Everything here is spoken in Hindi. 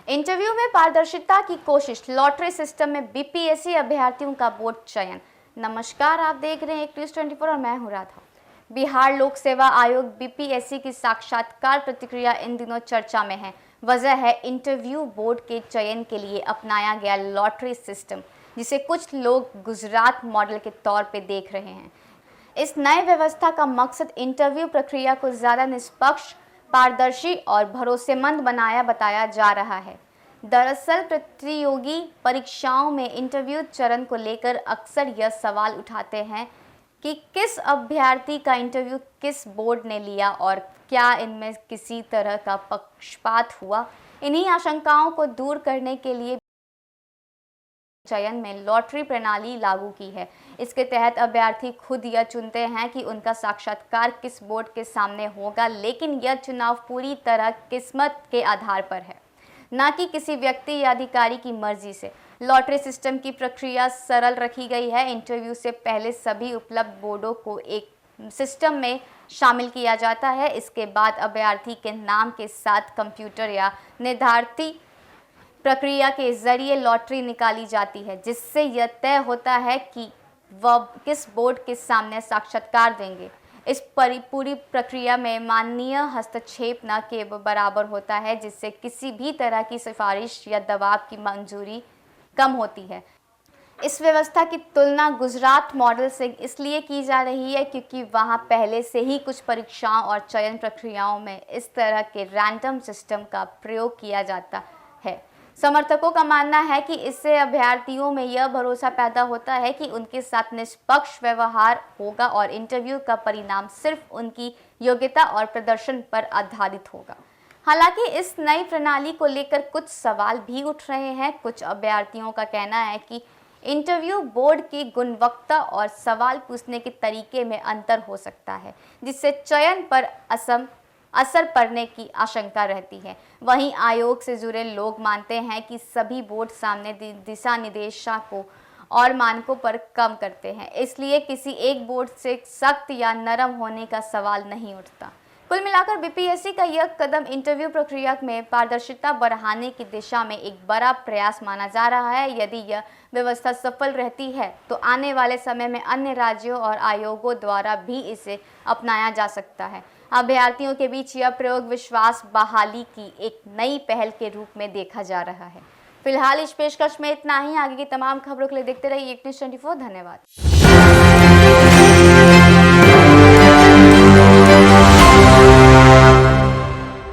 इंटरव्यू में पारदर्शिता की कोशिश, लॉटरी सिस्टम में बीपीएससी अभ्यर्थियों का बोर्ड चयन। नमस्कार, आप देख रहे हैं एक न्यूज़ 24 और मैं हूं राधा। बिहार लोक सेवा आयोग बीपीएससी की साक्षात्कार प्रतिक्रिया इन दिनों चर्चा में है। वजह है इंटरव्यू बोर्ड के चयन के लिए अपनाया गया लॉटरी सिस्टम, जिसे कुछ लोग गुजरात मॉडल के तौर पर देख रहे हैं। इस नए व्यवस्था का मकसद इंटरव्यू प्रक्रिया को ज़्यादा निष्पक्ष, पारदर्शी और भरोसेमंद बताया जा रहा है। दरअसल प्रतियोगी परीक्षाओं में इंटरव्यू चरण को लेकर अक्सर यह सवाल उठाते हैं कि किस अभ्यर्थी का इंटरव्यू किस बोर्ड ने लिया और क्या इनमें किसी तरह का पक्षपात हुआ। इन्हीं आशंकाओं को दूर करने के लिए चयन में लॉटरी प्रणाली लागू की है। इसके तहत अभ्यर्थी खुद यह चुनते हैं कि उनका साक्षात्कार किस बोर्ड के सामने होगा, लेकिन यह चुनाव पूरी तरह किस्मत के आधार पर है, न कि किसी व्यक्ति या अधिकारी की मर्जी से। लॉटरी सिस्टम की प्रक्रिया सरल रखी गई है। इंटरव्यू से पहले सभी उपलब्ध बोर्डों को एक सिस्टम में शामिल किया जाता है। इसके बाद अभ्यर्थी के नाम के साथ कंप्यूटर या निर्धारित प्रक्रिया के जरिए लॉटरी निकाली जाती है, जिससे यह तय होता है कि वह किस बोर्ड के सामने साक्षात्कार देंगे। इस पूरी प्रक्रिया में माननीय हस्तक्षेप न के बराबर होता है, जिससे किसी भी तरह की सिफारिश या दबाव की मंजूरी कम होती है। इस व्यवस्था की तुलना गुजरात मॉडल से इसलिए की जा रही है क्योंकि वहां पहले से ही कुछ परीक्षाओं और चयन प्रक्रियाओं में इस तरह के रैंडम सिस्टम का प्रयोग किया जाता है। समर्थकों का मानना है कि इससे अभ्यर्थियों में यह भरोसा पैदा होता है कि उनके साथ निष्पक्ष व्यवहार होगा और इंटरव्यू का परिणाम सिर्फ उनकी योग्यता और प्रदर्शन पर आधारित होगा। हालांकि इस नई प्रणाली को लेकर कुछ सवाल भी उठ रहे हैं। कुछ अभ्यर्थियों का कहना है कि इंटरव्यू बोर्ड की गुणवत्ता और सवाल पूछने के तरीके में अंतर हो सकता है, जिससे चयन पर असर पड़ने की आशंका रहती है। वहीं आयोग से जुड़े लोग मानते हैं कि सभी बोर्ड सामने दिशा निर्देशों और मानकों पर कम करते हैं, इसलिए किसी एक बोर्ड से सख्त या नरम होने का सवाल नहीं उठता। कुल मिलाकर बीपीएससी का यह कदम इंटरव्यू प्रक्रिया में पारदर्शिता बढ़ाने की दिशा में एक बड़ा प्रयास माना जा रहा है। यदि यह व्यवस्था सफल रहती है तो आने वाले समय में अन्य राज्यों और आयोगों द्वारा भी इसे अपनाया जा सकता है। अभ्यर्थियों के बीच यह प्रयोग विश्वास बहाली की एक नई पहल के रूप में देखा जा रहा है। फिलहाल इस पेशकश में इतना ही। आगे की तमाम खबरों के लिए देखते रहिए एक न्यूज़ 24। धन्यवाद।